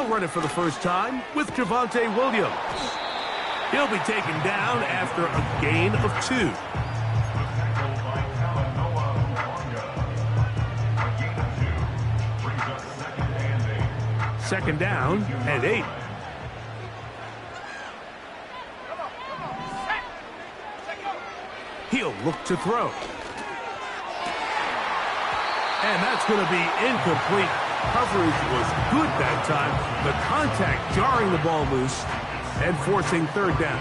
They'll run it for the first time with Javonte Williams. He'll be taken down after a gain of 2. Second down and 8. He'll look to throw. And that's going to be incomplete. Coverage was good that time. The contact jarring the ball loose and forcing third down.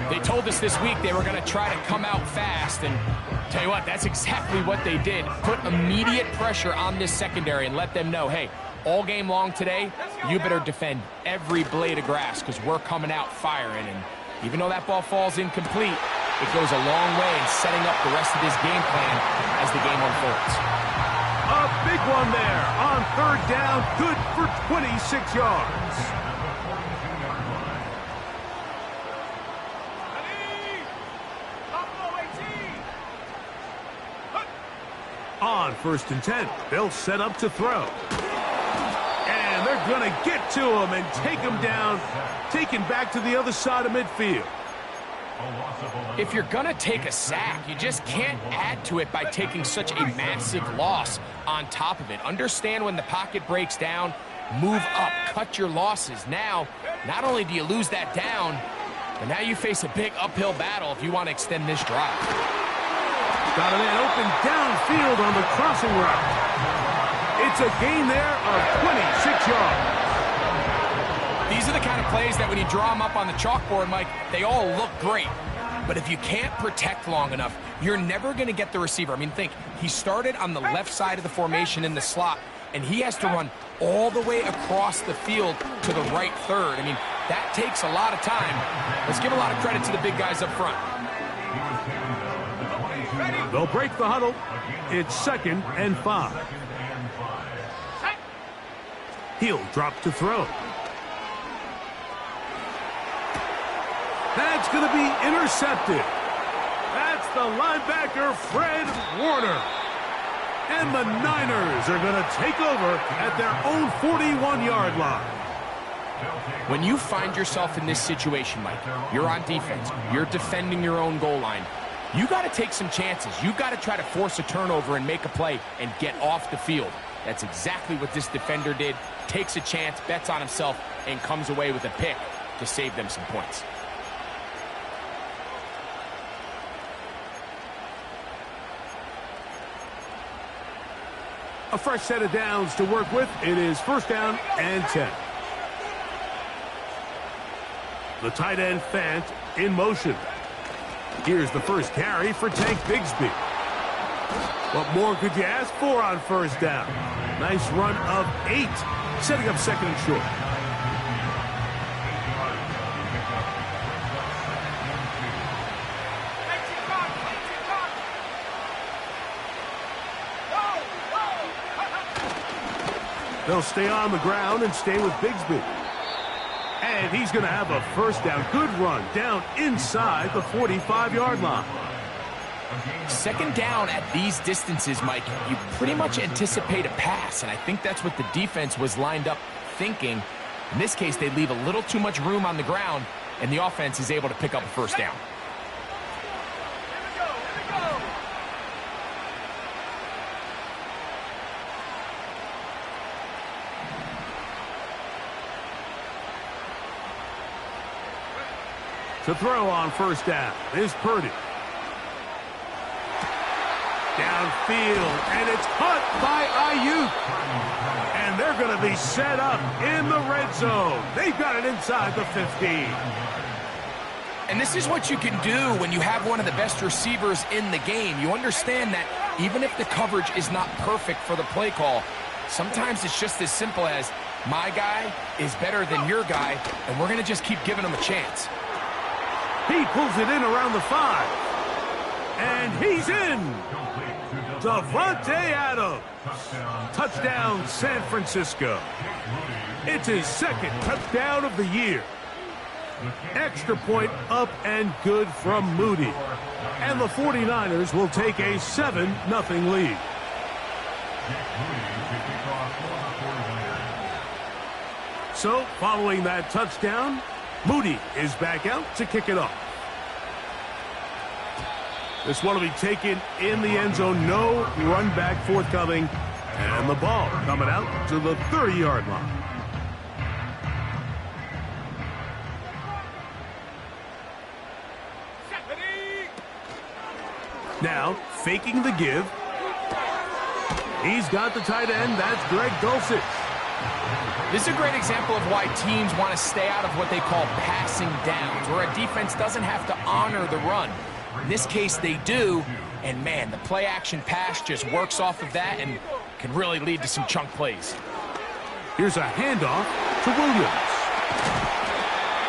They told us this week they were going to try to come out fast, and tell you what, that's exactly what they did. Put immediate pressure on this secondary and let them know, hey, all game long today, you better defend every blade of grass because we're coming out firing. And even though that ball falls incomplete, it goes a long way in setting up the rest of this game plan as the game unfolds. A big one there on third down, good for 26 yards. On first and 10, they'll set up to throw. And they're going to get to him and take him down, taken back to the other side of midfield. If you're going to take a sack, you just can't add to it by taking such a massive loss on top of it. Understand when the pocket breaks down, move up, cut your losses. Now, not only do you lose that down, but now you face a big uphill battle if you want to extend this drive. Got a man open downfield on the crossing route. It's a gain there of 26 yards. These are the kind of plays that when you draw them up on the chalkboard, Mike, they all look great. But if you can't protect long enough, you're never going to get the receiver. I mean, think, he started on the left side of the formation in the slot, and he has to run all the way across the field to the right third. I mean, that takes a lot of time. Let's give a lot of credit to the big guys up front. They'll break the huddle. It's 2nd and 5. He'll drop to throw. That's going to be intercepted. That's the linebacker, Fred Warner. And the Niners are going to take over at their own 41-yard line. When you find yourself in this situation, Mike, you're on defense, you're defending your own goal line, you got to take some chances. You got to try to force a turnover and make a play and get off the field. That's exactly what this defender did. Takes a chance, bets on himself, and comes away with a pick to save them some points. A fresh set of downs to work with. It is 1st down and 10. The tight end Fant in motion. Here's the first carry for Tank Bigsby. What more could you ask for on 1st down? Nice run of 8, setting up 2nd and short. They'll stay on the ground and stay with Bigsby. And he's going to have a 1st down. Good run down inside the 45-yard line. 2nd down at these distances, Mike, you pretty much anticipate a pass, and I think that's what the defense was lined up thinking. In this case, they leave a little too much room on the ground, and the offense is able to pick up a 1st down. To throw on 1st down is Purdy. Downfield, and it's caught by Ayuk. And they're going to be set up in the red zone. They've got it inside the 15. And this is what you can do when you have one of the best receivers in the game. You understand that even if the coverage is not perfect for the play call, sometimes it's just as simple as, my guy is better than your guy, and we're going to just keep giving him a chance. He pulls it in around the 5. And he's in. Davante Adams. Touchdown, San Francisco. It's his 2nd touchdown of the year. Extra point up and good from Moody. And the 49ers will take a 7-0 lead. So, following that touchdown, Moody is back out to kick it off. This one will be taken in the end zone. No run back forthcoming. And the ball coming out to the 30-yard line. Now, faking the give. He's got the tight end. That's Greg Dulcich. This is a great example of why teams want to stay out of what they call passing downs, where a defense doesn't have to honor the run. In this case, they do, and man, the play-action pass just works off of that and can really lead to some chunk plays. Here's a handoff to Williams.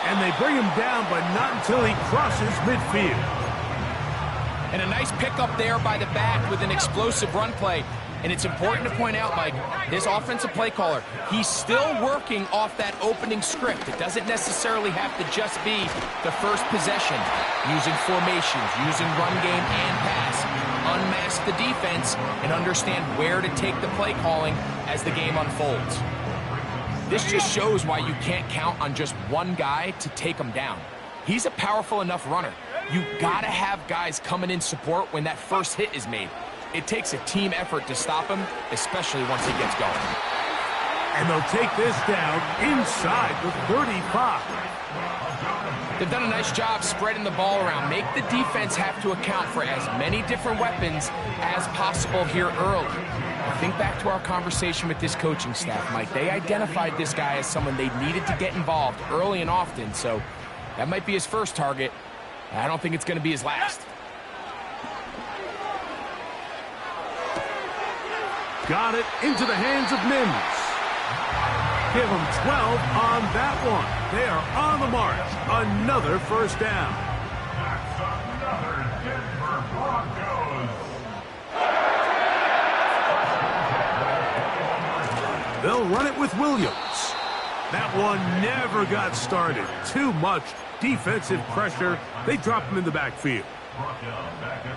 And they bring him down, but not until he crosses midfield. And a nice pickup there by the back with an explosive run play. And it's important to point out, Mike, this offensive play caller, he's still working off that opening script. It doesn't necessarily have to just be the first possession. Using formations, using run game and pass. Unmask the defense and understand where to take the play calling as the game unfolds. This just shows why you can't count on just one guy to take him down. He's a powerful enough runner. You gotta have guys coming in support when that first hit is made. It takes a team effort to stop him, especially once he gets going. And they'll take this down inside the 35. They've done a nice job spreading the ball around. Make the defense have to account for as many different weapons as possible here early. Think back to our conversation with this coaching staff, Mike. They identified this guy as someone they needed to get involved early and often, so that might be his first target. I don't think it's going to be his last. Got it into the hands of Mims. Give them 12 on that one. They are on the march. Another first down. That's another Denver Broncos. They'll run it with Williams. That one never got started. Too much defensive pressure. They drop him in the backfield.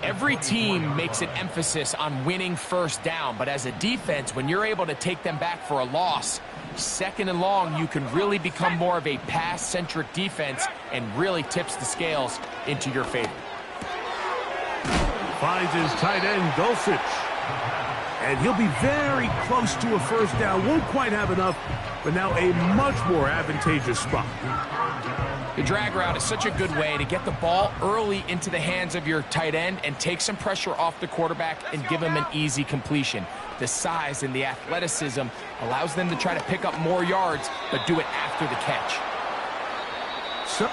Every team makes an emphasis on winning first down, but as a defense, when you're able to take them back for a loss, second and long, you can really become more of a pass-centric defense and really tips the scales into your favor. Finds his tight end, Dulcich. And he'll be very close to a first down. Won't quite have enough, but now a much more advantageous spot. The drag route is such a good way to get the ball early into the hands of your tight end and take some pressure off the quarterback and give him an easy completion. The size and the athleticism allows them to try to pick up more yards, but do it after the catch. So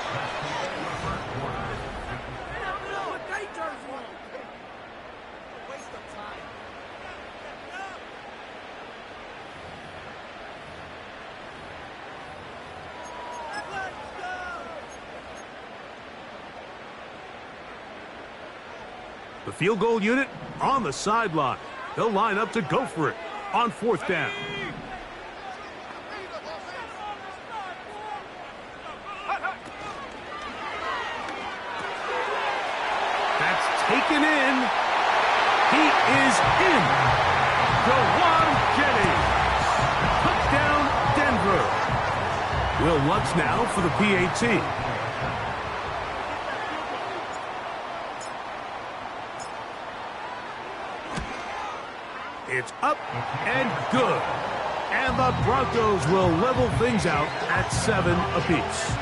the field goal unit on the sideline. They'll line up to go for it on fourth down. That's taken in. He is in. Jawan Jennings. Touchdown, Denver. Will Lutz now for the PAT. It's up and good. And the Broncos will level things out at 7 apiece.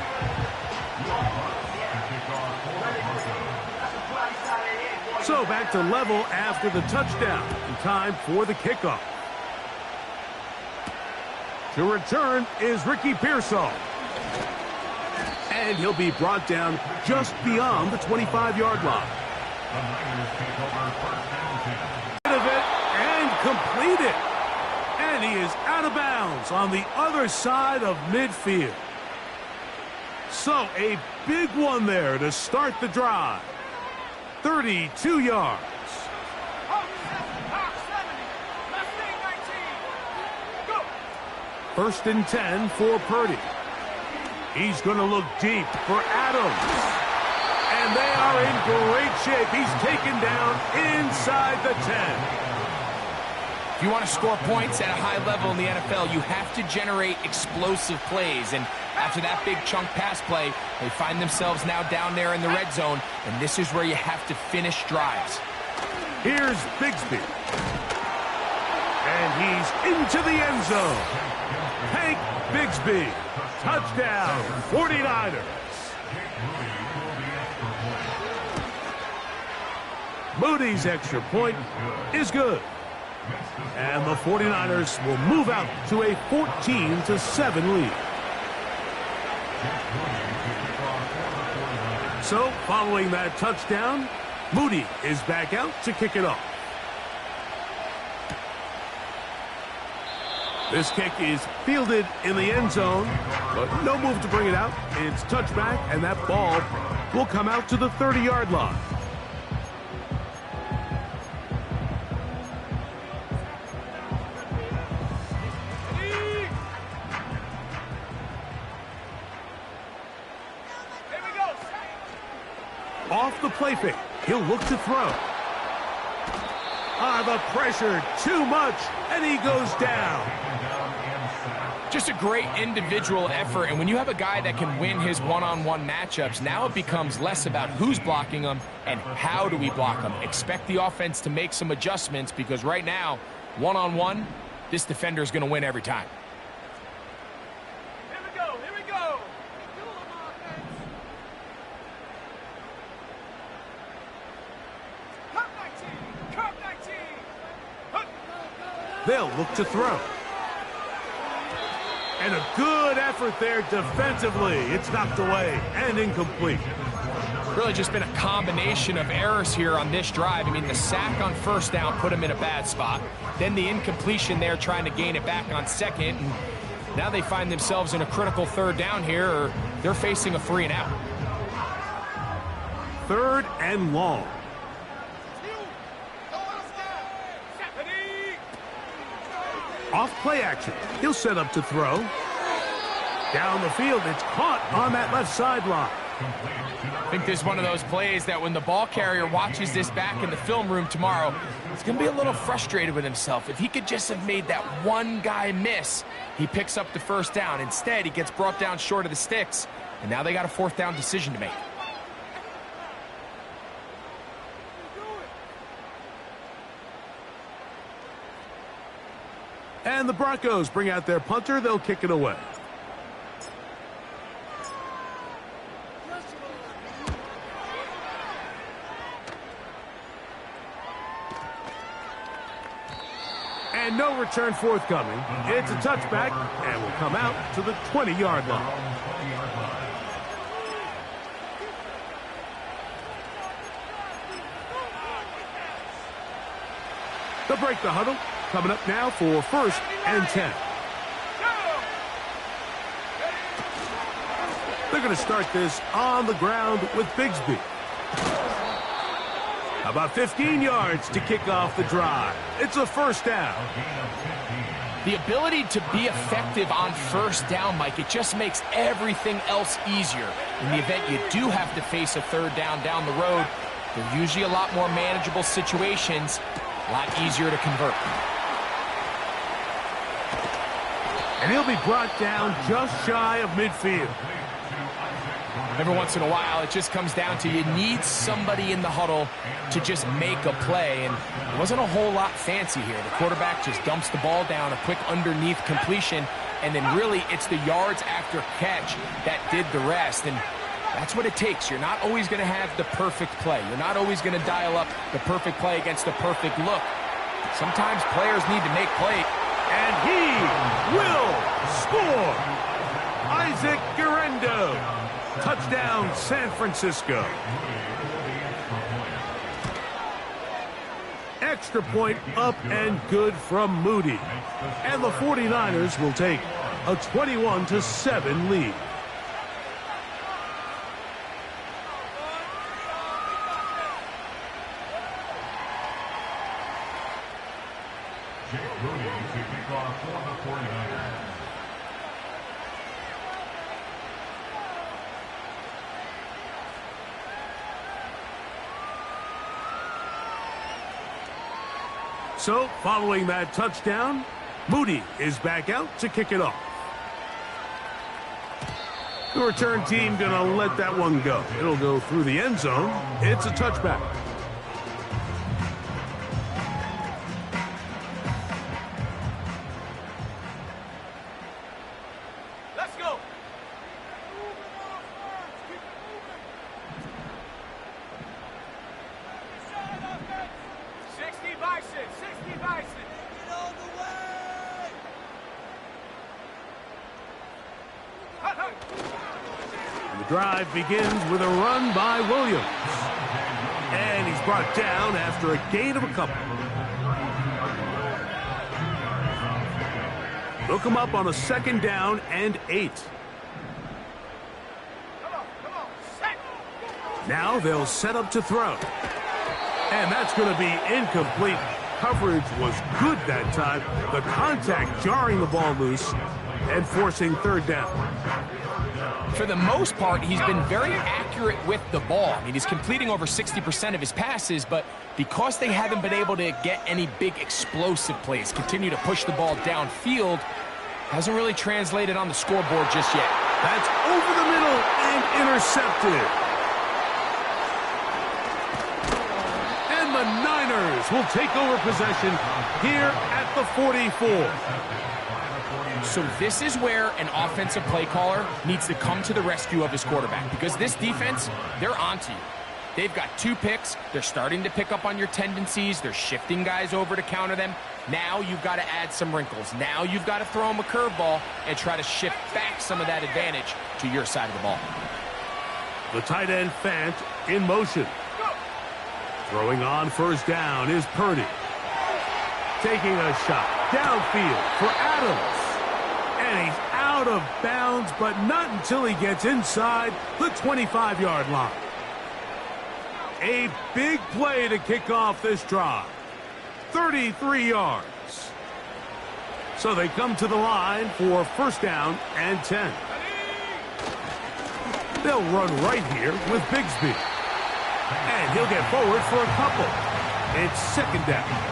So back to level after the touchdown. And time for the kickoff. To return is Ricky Pearsall. And he'll be brought down just beyond the 25-yard line. Completed. And he is out of bounds on the other side of midfield. So a big one there to start the drive. 32 yards. First and 10 for Purdy. He's going to look deep for Adams. And they are in great shape. He's taken down inside the 10. If you want to score points at a high level in the NFL, you have to generate explosive plays. And after that big chunk pass play, they find themselves now down there in the red zone, and this is where you have to finish drives. Here's Bigsby. And he's into the end zone. Hank Bigsby. Touchdown, 49ers. Moody's extra point is good. And the 49ers will move out to a 14-7 lead. So, following that touchdown, Moody is back out to kick it off. This kick is fielded in the end zone, but no move to bring it out. It's touchback, and that ball will come out to the 30-yard line. Off the play fake, he'll look to throw. The pressure, too much, and he goes down. Just a great individual effort, and when you have a guy that can win his one-on-one matchups, now it becomes less about who's blocking him and how do we block him. Expect the offense to make some adjustments because right now, one-on-one, this defender is going to win every time. They'll look to throw. And a good effort there defensively. It's knocked away and incomplete. Really just been a combination of errors here on this drive. I mean, the sack on first down put him in a bad spot. Then the incompletion there trying to gain it back on second. And now they find themselves in a critical third down here, or they're facing a 3 and out. 3rd and long. Off play action. He'll set up to throw. Down the field, it's caught on that left sideline. I think this is one of those plays that when the ball carrier watches this back in the film room tomorrow, he's going to be a little frustrated with himself. If he could just have made that one guy miss, he picks up the first down. Instead, he gets brought down short of the sticks, and now they got a 4th down decision to make. And the Broncos bring out their punter. They'll kick it away. And no return forthcoming. It's a touchback and will come out to the 20-yard line. They'll break the huddle. Coming up now for 1st and 10. They're going to start this on the ground with Bigsby. About 15 yards to kick off the drive. It's a 1st down. The ability to be effective on 1st down, Mike, it just makes everything else easier. In the event you do have to face a 3rd down the road, they're usually a lot more manageable situations, a lot easier to convert. And he'll be brought down just shy of midfield. Every once in a while, it just comes down to you need somebody in the huddle to just make a play. And it wasn't a whole lot fancy here. The quarterback just dumps the ball down, a quick underneath completion, and then really it's the yards after catch that did the rest. And that's what it takes. You're not always going to have the perfect play. You're not always going to dial up the perfect play against the perfect look. Sometimes players need to make plays. And he will score. Isaac Guerrero. Touchdown, San Francisco. Extra point up and good from Moody. And the 49ers will take a 21-7 lead. So, following that touchdown, Moody is back out to kick it off. The return team going to let that one go. It'll go through the end zone. It's a touchback. Let's go. The drive begins with a run by Williams. And he's brought down after a gain of a couple. They'll come up on a 2nd down and 8. Now they'll set up to throw. And that's going to be incomplete. Coverage was good that time. The contact jarring the ball loose and forcing 3rd down. For the most part, he's been very accurate with the ball. I mean, he's completing over 60% of his passes, but because they haven't been able to get any big explosive plays, continue to push the ball downfield, hasn't really translated on the scoreboard just yet. That's over the middle and intercepted. And the Niners will take over possession here at the 44. So this is where an offensive play caller needs to come to the rescue of his quarterback, because this defense, they're onto you. They've got 2 picks. They're starting to pick up on your tendencies. They're shifting guys over to counter them. Now you've got to add some wrinkles. Now you've got to throw them a curveball and try to shift back some of that advantage to your side of the ball. The tight end Fant in motion. Throwing on 1st down is Purdy. Taking a shot downfield for Adams. And he's out of bounds, but not until he gets inside the 25-yard line. A big play to kick off this drive. 33 yards. So they come to the line for 1st down and 10. They'll run right here with Bigsby. And he'll get forward for a couple. It's 2nd down.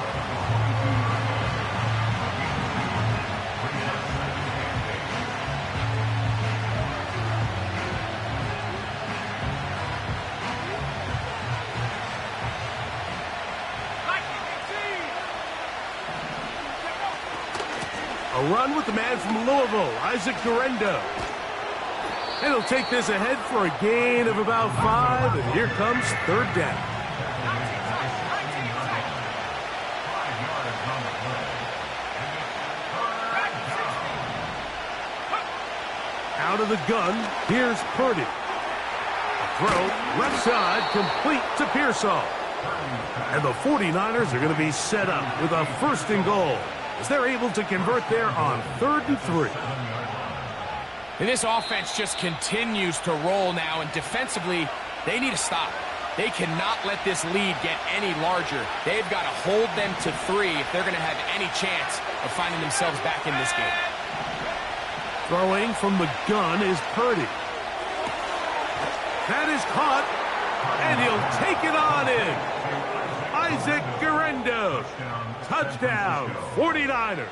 A run with the man from Louisville, Isaac Guerendo. And he'll take this ahead for a gain of about 5, and here comes 3rd down. Out of the gun, here's Purdy. A throw, left side, complete to Pearsall. And the 49ers are going to be set up with a 1st and goal, as they're able to convert there on 3rd and 3. And this offense just continues to roll now, and defensively, they need to stop. They cannot let this lead get any larger. They've got to hold them to 3 if they're going to have any chance of finding themselves back in this game. Throwing from the gun is Purdy. That is caught, and he'll take it on in. Isaac Guerendo. Touchdown, 49ers.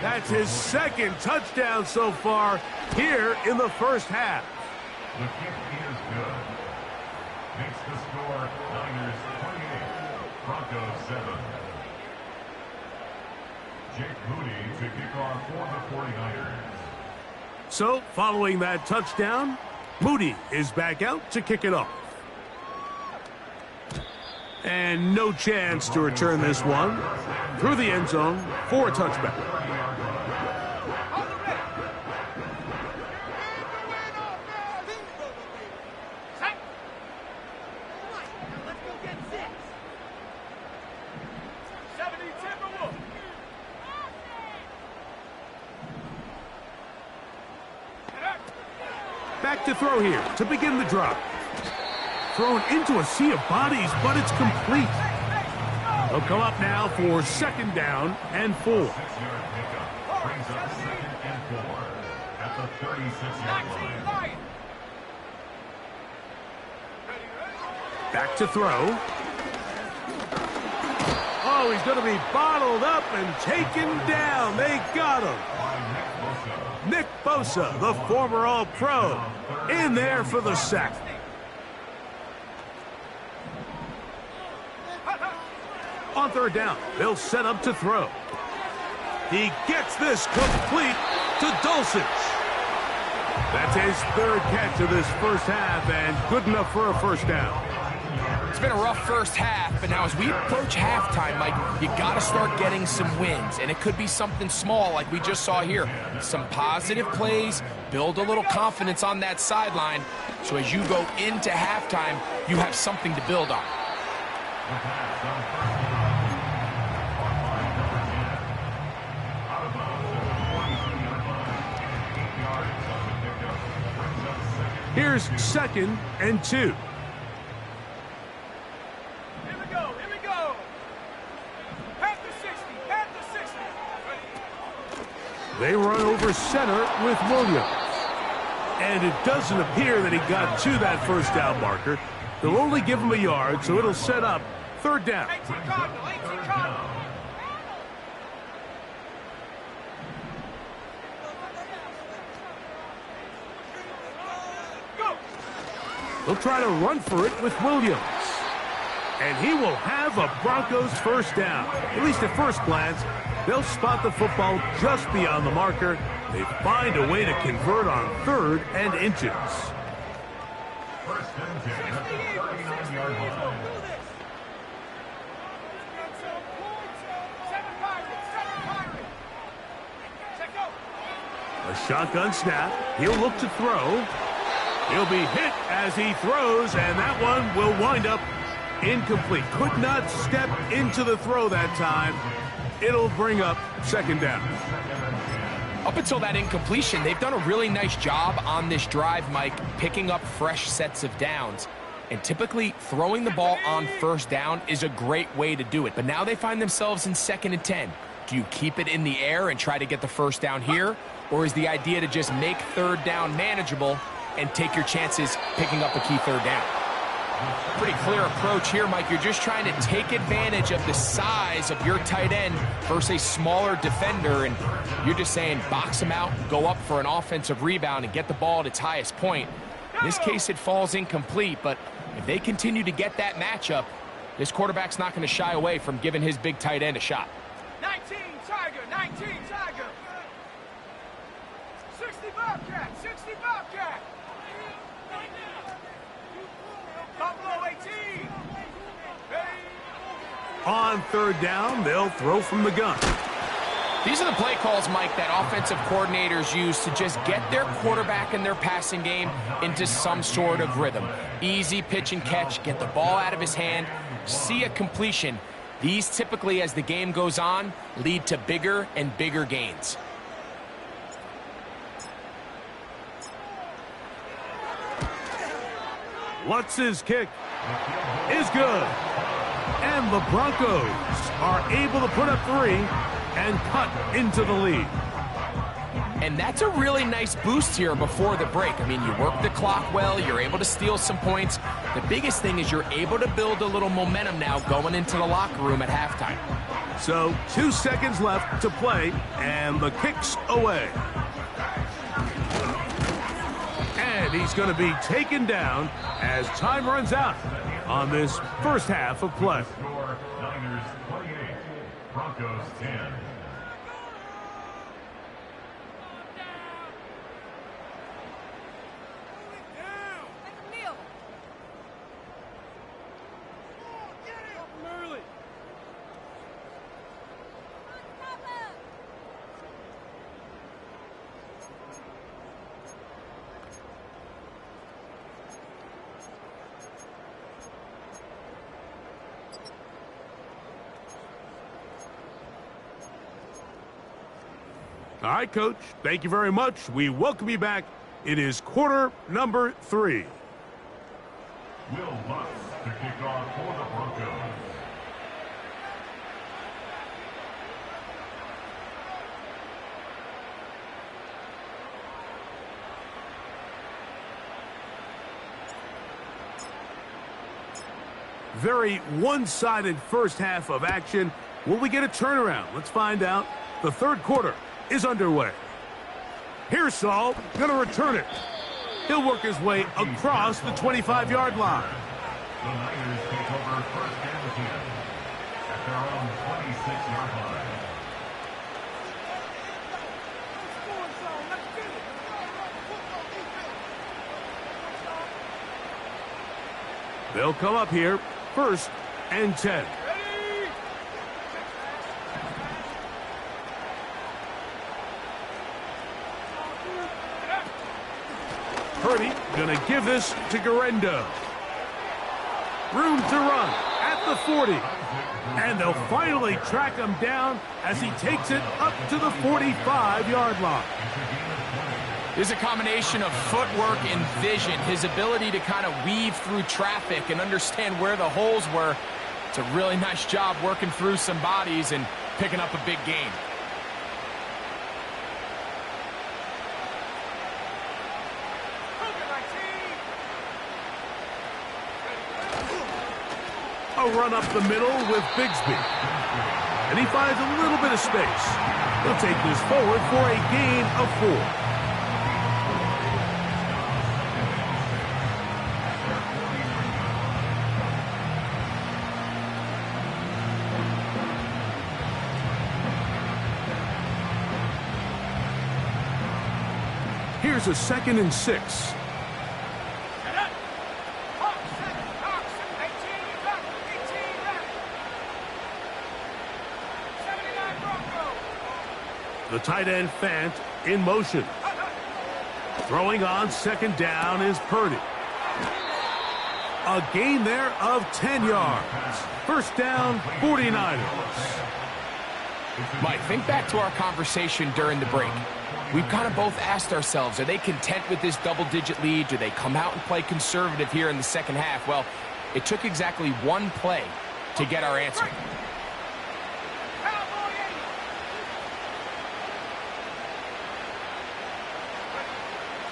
That's his 2nd touchdown so far here in the 1st half. The kick is good. Makes the score Niners 28, Broncos 7. Jake Moody to kick off for the 49ers. So, following that touchdown, Moody is back out to kick it off. And no chance to return this one through the end zone for a touchback. Back to throw here to begin the drive. Thrown into a sea of bodies, but it's complete. They'll come up now for 2nd down and 4. 6-yard pickup brings up 2nd and 4 at the 36-yard line. Back to throw. Oh, he's going to be bottled up and taken down. They got him. Nick Bosa, the former All-Pro, in there for the sack. On third down, they'll set up to throw. He gets this complete to Dulcich. That's his third catch of this first half and good enough for a first down. It's been a rough first half, but now as we approach halftime, Mike, you got to start getting some wins, and it could be something small like we just saw here. Some positive plays, build a little confidence on that sideline, so as you go into halftime, you have something to build on. Here's 2nd and 2. Here we go. Pass to 60. They run over center with Williams. And it doesn't appear that he got to that first down marker. They'll only give him a yard, so it'll set up third down. 18 Cardinal. They'll try to run for it with Williams. And he will have a Broncos first down. At least at first glance, they'll spot the football just beyond the marker. They find a way to convert on 3rd and inches. First and 10 at the 39-yard line. A shotgun snap. He'll look to throw. He'll be hit as he throws, and that one will wind up incomplete. Could not step into the throw that time. It'll bring up 2nd down. Up until that incompletion, they've done a really nice job on this drive, Mike, picking up fresh sets of downs. And typically, throwing the ball on first down is a great way to do it. But now they find themselves in 2nd and 10. Do you keep it in the air and try to get the first down here? Or is the idea to just make 3rd down manageable and take your chances picking up a key 3rd down? Pretty clear approach here, Mike. You're just trying to take advantage of the size of your tight end versus a smaller defender, and you're just saying box him out, go up for an offensive rebound, and get the ball at its highest point. In this case, it falls incomplete, but if they continue to get that matchup, this quarterback's not going to shy away from giving his big tight end a shot. 19 Tiger. 60 Bobcat. Buffalo 18. On 3rd down, they'll throw from the gun. These are the play calls, Mike, that offensive coordinators use to just get their quarterback and their passing game into some sort of rhythm. Easy pitch and catch, get the ball out of his hand, see a completion. These typically, as the game goes on, lead to bigger and bigger gains. Lutz's kick is good. And the Broncos are able to put up 3 and cut into the lead. And that's a really nice boost here before the break. I mean, you work the clock well, you're able to steal some points. The biggest thing is you're able to build a little momentum now going into the locker room at halftime. So 2 seconds left to play, and the kick's away. And he's going to be taken down as time runs out on this first half of play. Score, Niners 28, Broncos 10. All right, Coach, thank you very much. We welcome you back. It is quarter number 3. Will Lutz to kick off for the Broncos. Very one-sided first half of action. Will we get a turnaround? Let's find out. The third quarter is underway. Here's Saul, going to return it. He'll work his way across the 25-yard line. The Niners take over first and 10 at their own 26-yard line. They'll come up here, first and 10. Purdy gonna give this to Garendo. Room to run at the 40. And they'll finally track him down as he takes it up to the 45-yard line. There's a combination of footwork and vision, his ability to kind of weave through traffic and understand where the holes were. It's a really nice job working through some bodies and picking up a big gain. A run up the middle with Bigsby. And he finds a little bit of space. He'll take this forward for a gain of 4. Here's a 2nd and 6. The tight end Fant in motion. Throwing on 2nd down is Purdy. A gain there of 10 yards. First down, 49ers. Mike, think back to our conversation during the break. We've kind of both asked ourselves, are they content with this double-digit lead? Do they come out and play conservative here in the second half? Well, it took exactly one play to get our answer.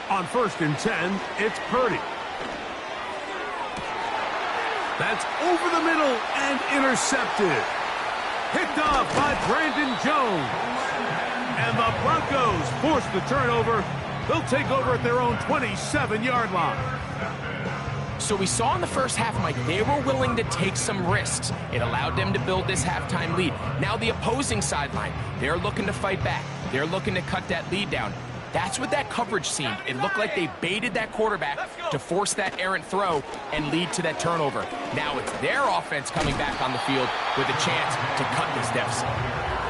On 1st and 10, it's Purdy. That's over the middle and intercepted. Picked off by Brandon Jones. And the Broncos force the turnover. They'll take over at their own 27-yard line. So we saw in the first half, Mike, they were willing to take some risks. It allowed them to build this halftime lead. Now the opposing sideline, they're looking to fight back. They're looking to cut that lead down. That's what that coverage seemed. It looked like they baited that quarterback to force that errant throw and lead to that turnover. Now it's their offense coming back on the field with a chance to cut this deficit.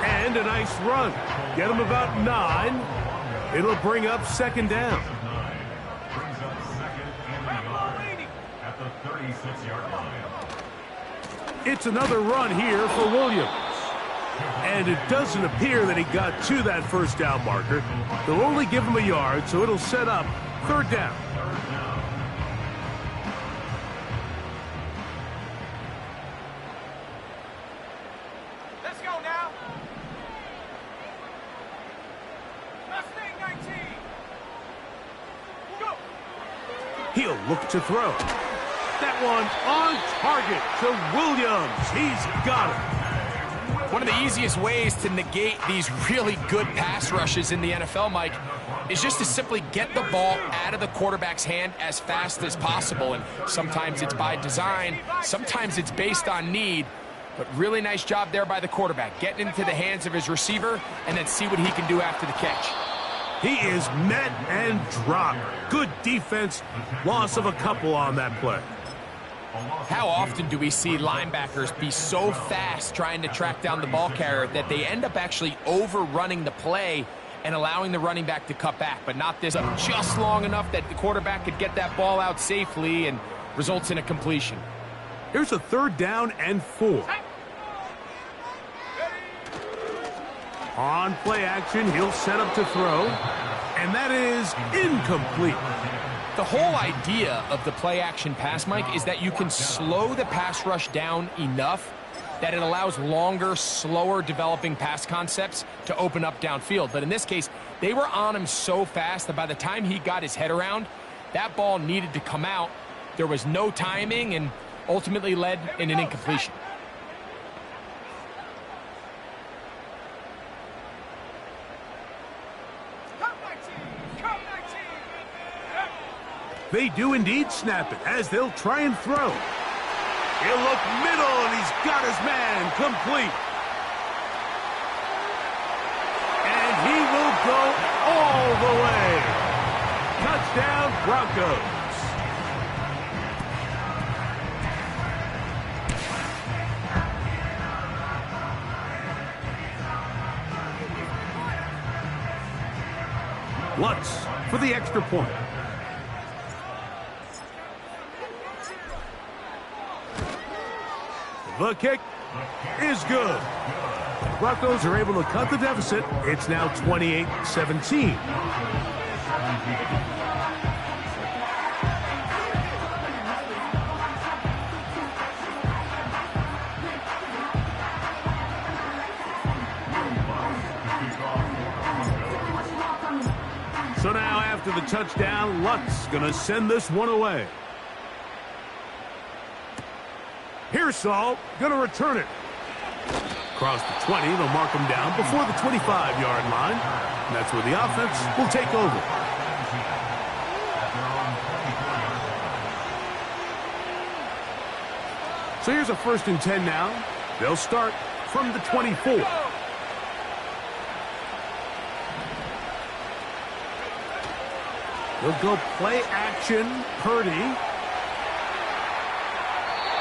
And a nice run. Get them about 9. It'll bring up 2nd down. Brings up 2nd and 9 at the 36-yard line. It's another run here for Williams. And it doesn't appear that he got to that first down marker. They'll only give him a yard, so it'll set up 3rd down. Let's go now. Mustang 19. Go. He'll look to throw. That one on target to Williams. He's got it. One of the easiest ways to negate these really good pass rushes in the NFL, Mike, is just to simply get the ball out of the quarterback's hand as fast as possible. And sometimes it's by design, sometimes it's based on need. But really nice job there by the quarterback, getting into the hands of his receiver and then see what he can do after the catch. He is met and dropped. Good defense. Loss of a couple on that play. How often do we see linebackers be so fast trying to track down the ball carrier that they end up actually overrunning the play and allowing the running back to cut back, but not this up just long enough that the quarterback could get that ball out safely and results in a completion. Here's a 3rd down and 4. On play action, he'll set up to throw, and that is incomplete. The whole idea of the play-action pass, Mike, is that you can slow the pass rush down enough that it allows longer, slower developing pass concepts to open up downfield. But in this case, they were on him so fast that by the time he got his head around, that ball needed to come out. There was no timing and ultimately led in an incompletion. They do indeed snap it as they'll try and throw. He'll look middle, and he's got his man complete. And he will go all the way. Touchdown, Broncos. Lutz for the extra point. The kick is good. The Broncos are able to cut the deficit. It's now 28-17. So now after the touchdown, Lutz gonna send this one away. Pearsall gonna return it. Across the 20, they'll mark him down before the 25-yard line. And that's where the offense will take over. So here's a 1st and 10 now. They'll start from the 24. They'll go play action, Purdy.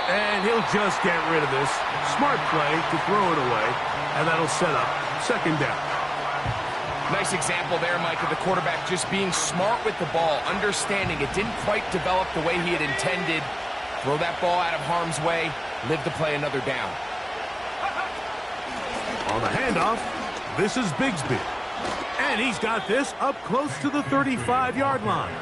And he'll just get rid of this. Smart play to throw it away, and that'll set up 2nd down. Nice example there, Mike, of the quarterback just being smart with the ball, understanding it didn't quite develop the way he had intended. Throw that ball out of harm's way, live to play another down. On the handoff, this is Bigsby. And he's got this up close to the 35-yard line.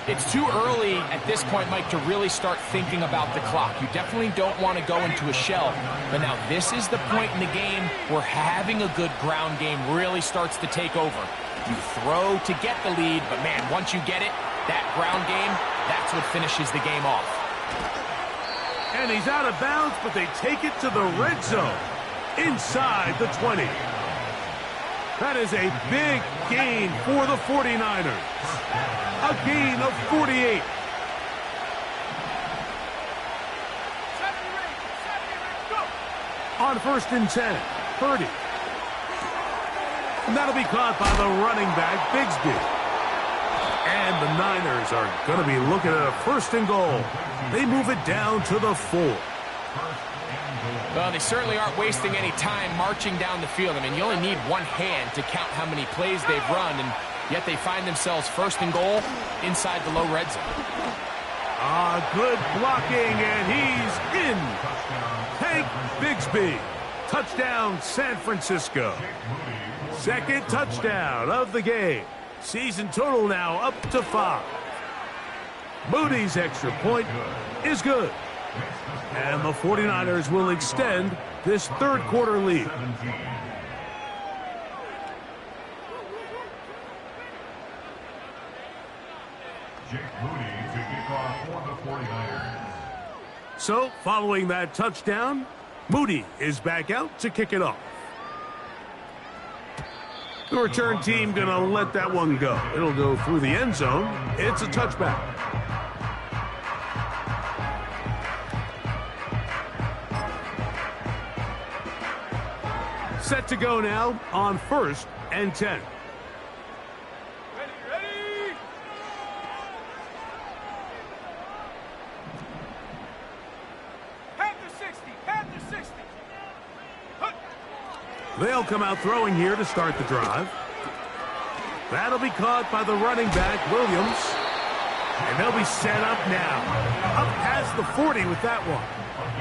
It's too early at this point, Mike, to really start thinking about the clock. You definitely don't want to go into a shell. But now this is the point in the game where having a good ground game really starts to take over. You throw to get the lead, but man, once you get it, that ground game, that's what finishes the game off. And he's out of bounds, but they take it to the red zone inside the 20. That is a big gain for the 49ers. A gain of 48. On 1st and 10, Purdy. And that'll be caught by the running back, Bigsby. And the Niners are going to be looking at a 1st and goal. They move it down to the 4. Well, they certainly aren't wasting any time marching down the field. I mean, you only need one hand to count how many plays they've run, and yet they find themselves 1st and goal inside the low red zone. Good blocking, and he's in. Hank Bigsby. Touchdown, San Francisco. 2nd touchdown of the game. Season total now up to 5. Moody's extra point is good. And the 49ers will extend this 3rd quarter lead. So, following that touchdown, Moody is back out to kick it off. The return team going to let that one go. It'll go through the end zone. It's a touchback. Set to go now on 1st and 10. Ready. Panther 60. They'll come out throwing here to start the drive. That'll be caught by the running back, Williams. And they'll be set up now. Up past the 40 with that one.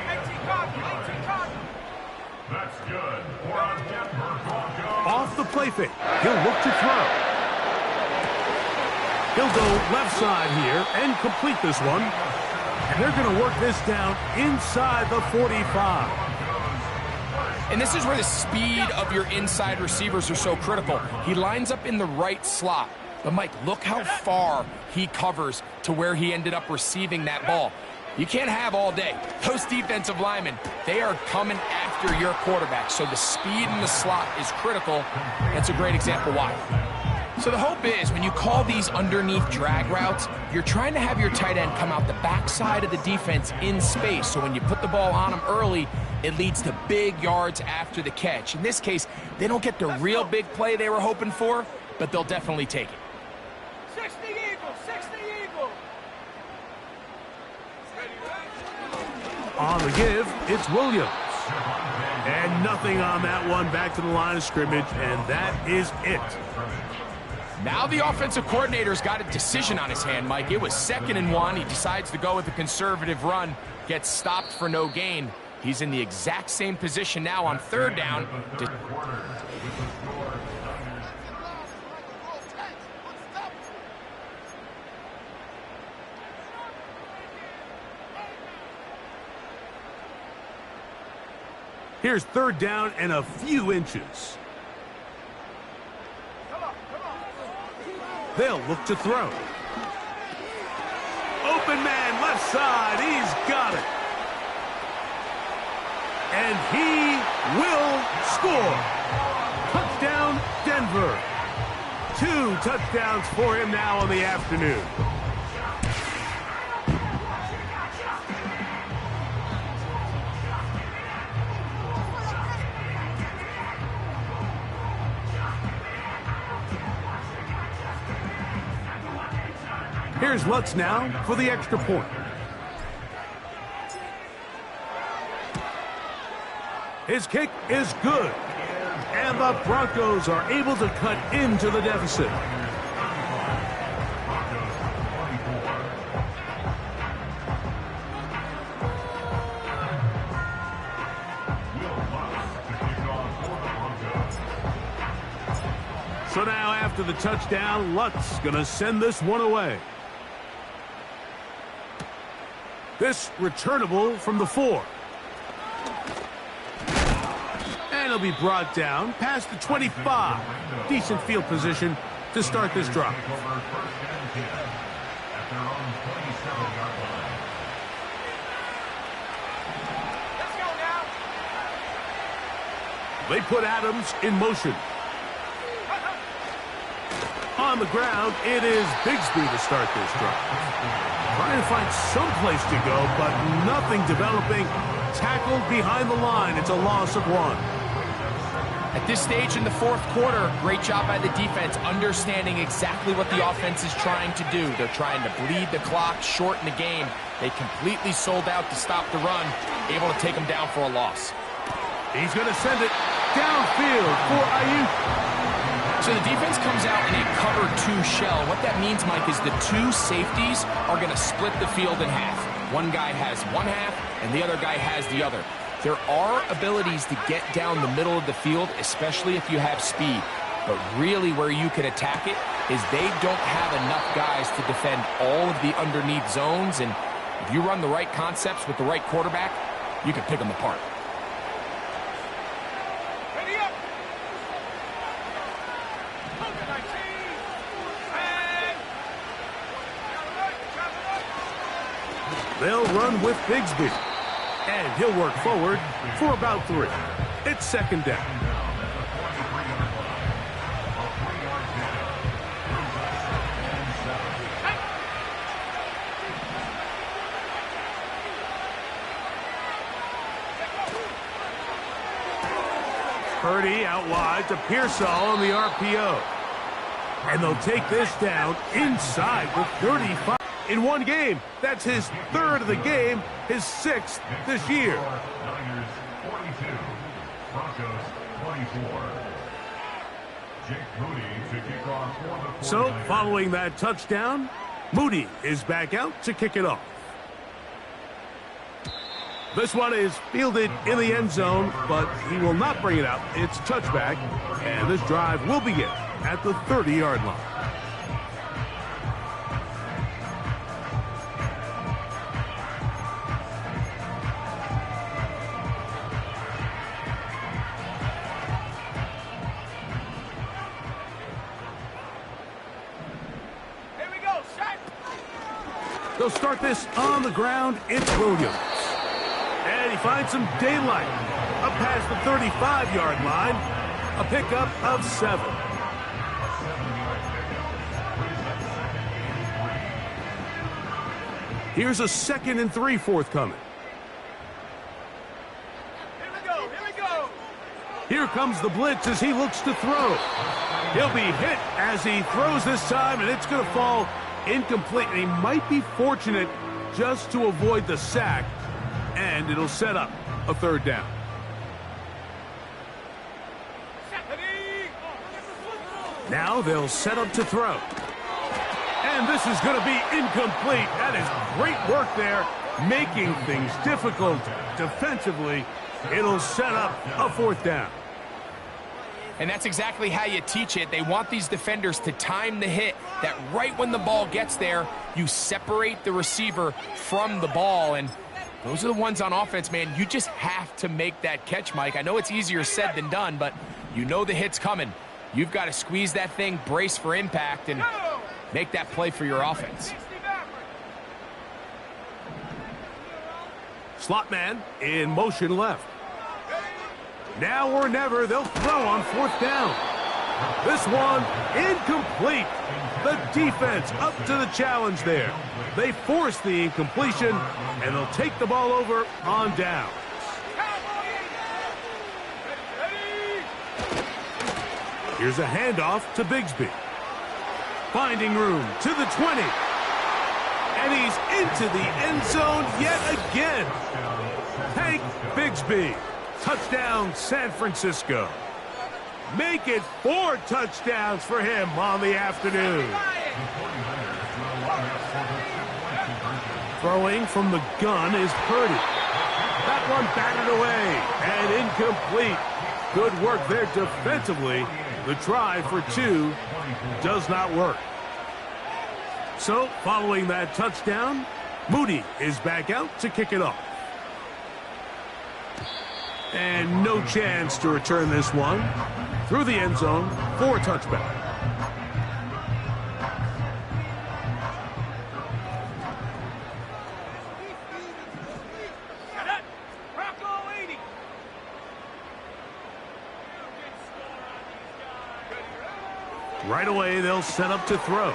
18 Cardinal. That's good. Off the play fake. He'll look to throw. He'll go left side here and complete this one. And they're going to work this down inside the 45. And this is where the speed of your inside receivers are so critical. He lines up in the right slot. But, Mike, look how far he covers to where he ended up receiving that ball. You can't have all day. Those defensive linemen, they are coming after your quarterback. So the speed in the slot is critical. That's a great example why. So the hope is when you call these underneath drag routes, you're trying to have your tight end come out the backside of the defense in space. So when you put the ball on them early, it leads to big yards after the catch. In this case, they don't get the real big play they were hoping for, but they'll definitely take it. 60 Eagle, 60 Eagle. On the give, it's Williams. And nothing on that one, back to the line of scrimmage, and that is it. Now the offensive coordinator's got a decision on his hand, Mike. It was 2nd and 1. He decides to go with a conservative run, gets stopped for no gain. He's in the exact same position now on 3rd down. Here's 3rd down and a few inches. They'll look to throw. Open man, left side. He's got it. And he will score. Touchdown, Denver. 2 touchdowns for him now on the afternoon. Here's Lutz now for the extra point. His kick is good. And the Broncos are able to cut into the deficit. So now after the touchdown, Lutz gonna send this one away. This returnable from the 4. And he'll be brought down past the 25. Decent field position to start this drive. Let's go now. They put Adams in motion. On the ground, it is Bigsby to start this drive. Trying to find some place to go, but nothing developing. Tackled behind the line. It's a loss of 1. At this stage in the 4th quarter, great job by the defense, understanding exactly what the offense is trying to do. They're trying to bleed the clock, shorten the game. They completely sold out to stop the run, able to take them down for a loss. He's going to send it downfield for Ayuk. So the defense comes out in a cover 2 shell. What that means, Mike, is the 2 safeties are going to split the field in half. One guy has one half, and the other guy has the other. There are abilities to get down the middle of the field, especially if you have speed. But really where you can attack it is they don't have enough guys to defend all of the underneath zones. And if you run the right concepts with the right quarterback, you can pick them apart. Ready up. They'll run with Bigsby. And he'll work forward for about 3. It's 2nd down. Purdy out wide to Pearsall on the RPO. And they'll take this down inside the 35. In one game, that's his 3rd of the game, his 6th this year. Niners 42, Broncos 24. Jake Moody to kick off for the So, following that touchdown, Moody is back out to kick it off. This one is fielded in the end zone, but he will not bring it out. It's touchback, and this drive will begin at the 30-yard line. They'll start this on the ground. It's Williams. And he finds some daylight. Up past the 35-yard line. A pickup of 7. Here's a 2nd and 3 forthcoming. Here we go, here we go. Here comes the blitz as he looks to throw. He'll be hit as he throws this time, and it's going to fall incomplete. And he might be fortunate just to avoid the sack, and it'll set up a 3rd down. Now they'll set up to throw. And this is going to be incomplete. That is great work there, making things difficult defensively. It'll set up a 4th down. And that's exactly how you teach it. They want these defenders to time the hit, that right when the ball gets there, you separate the receiver from the ball. And those are the ones on offense, man. You just have to make that catch, Mike. I know it's easier said than done, but you know the hit's coming. You've got to squeeze that thing, brace for impact, and make that play for your offense. Slot man in motion left. Now or never, they'll throw on 4th down. This one incomplete. The defense up to the challenge there. They force the incompletion, and they'll take the ball over on down. Here's a handoff to Bigsby. Finding room to the 20. And he's into the end zone yet again. Hank Bigsby. Touchdown, San Francisco. Make it 4 touchdowns for him on the afternoon. Throwing from the gun is Purdy. That one batted away and incomplete. Good work there defensively. The try for 2 does not work. So, following that touchdown, Moody is back out to kick it off. And no chance to return this one. Through the end zone for a touchback. Bronco 80. Right away, they'll set up to throw.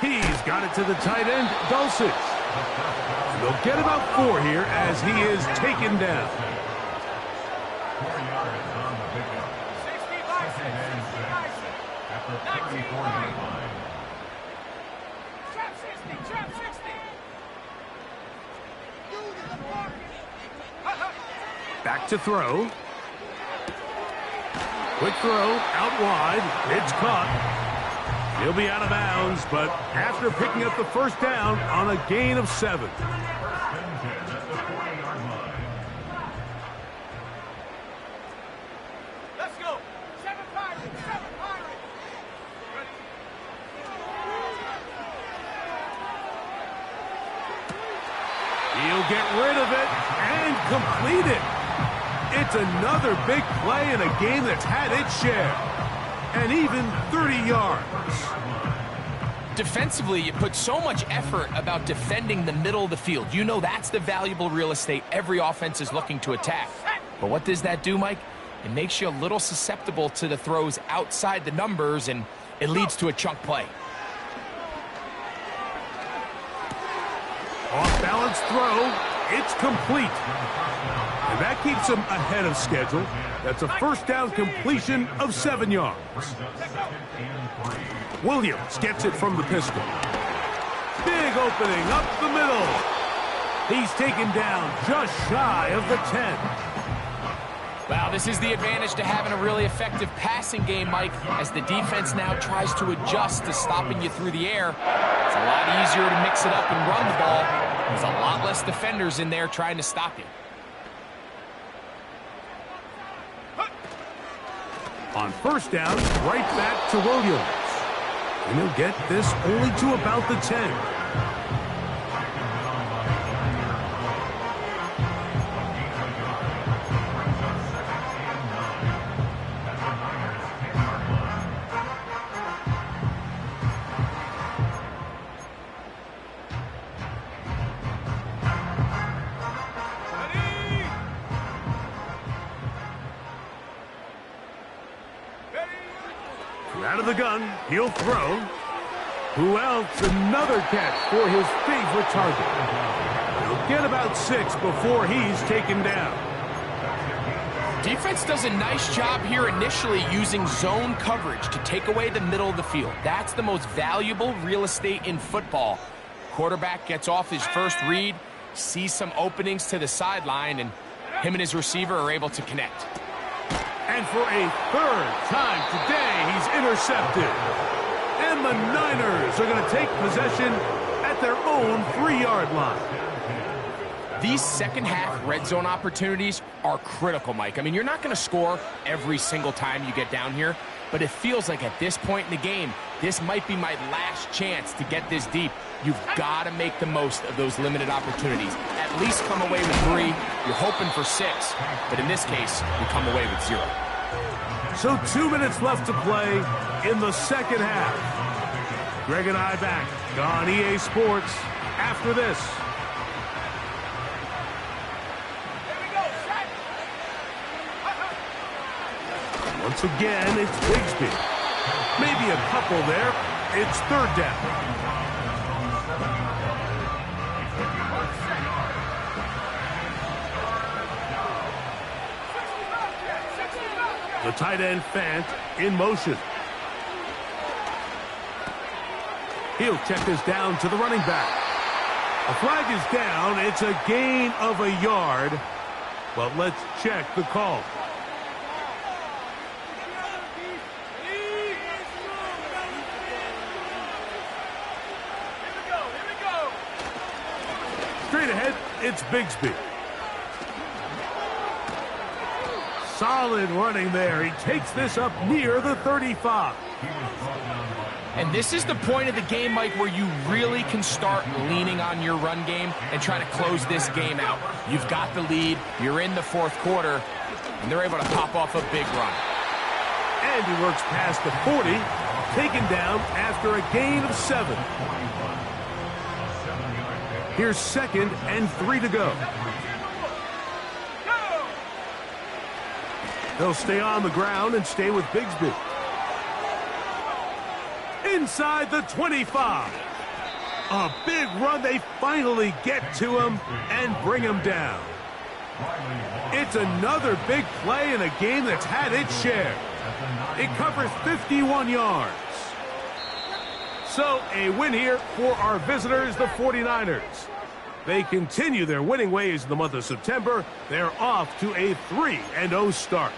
He's got it to the tight end, Dulcich. And they'll get about 4 here as he is taken down. 4 yards on the pickup. 65, 60. At the 34-yard line. Trap 60, trap 60. Back to throw. Quick throw, out wide. It's caught. He'll be out of bounds, but after picking up the 1st down on a gain of 7. First and 10 at the 40-yard line. Let's go. 7 Pirates, 7 Pirates. He'll get rid of it and complete it. It's another big play in a game that's had its share. And even 30 yards. Defensively, you put so much effort about defending the middle of the field. You know that's the valuable real estate every offense is looking to attack. But what does that do, Mike? It makes you a little susceptible to the throws outside the numbers, and it leads to a chunk play. Off-balance throw. It's complete. And that keeps him ahead of schedule. That's a 1st down completion of 7 yards. Williams gets it from the pistol. Big opening up the middle. He's taken down just shy of the 10. Wow, this is the advantage to having a really effective passing game, Mike, as the defense now tries to adjust to stopping you through the air. It's a lot easier to mix it up and run the ball. There's a lot less defenders in there trying to stop you. On 1st down, right back to Williams. And he'll get this only to about the 10. Out of the gun, he'll throw. Who else? Another catch for his favorite target. He'll get about 6 before he's taken down. Defense does a nice job here initially using zone coverage to take away the middle of the field. That's the most valuable real estate in football. Quarterback gets off his first read, sees some openings to the sideline, and him and his receiver are able to connect. And for a third time today, he's intercepted. And the Niners are going to take possession at their own 3-yard line. These second-half red zone opportunities are critical, Mike. I mean, you're not going to score every single time you get down here, but it feels like at this point in the game, this might be my last chance to get this deep. You've got to make the most of those limited opportunities. At least come away with 3. You're hoping for 6, but in this case, you come away with 0. So 2 minutes left to play in the second half. Greg and I back on EA Sports after this. Once again, it's Bigsby. Maybe a couple there. It's 3rd down. The tight end Fant in motion. He'll check this down to the running back. A flag is down. It's a gain of a yard. But let's check the call. Straight ahead, it's Bigsby. Solid running there. He takes this up near the 35. And this is the point of the game, Mike, where you really can start leaning on your run game and try to close this game out. You've got the lead. You're in the 4th quarter, and they're able to pop off a big run. And he works past the 40, taken down after a gain of 7. Here's 2nd and 3 to go. They'll stay on the ground and stay with Bigsby. Inside the 25. A big run. They finally get to him and bring him down. It's another big play in a game that's had its share. It covers 51 yards. So a win here for our visitors, the 49ers. They continue their winning ways in the month of September. They're off to a 3-0 start.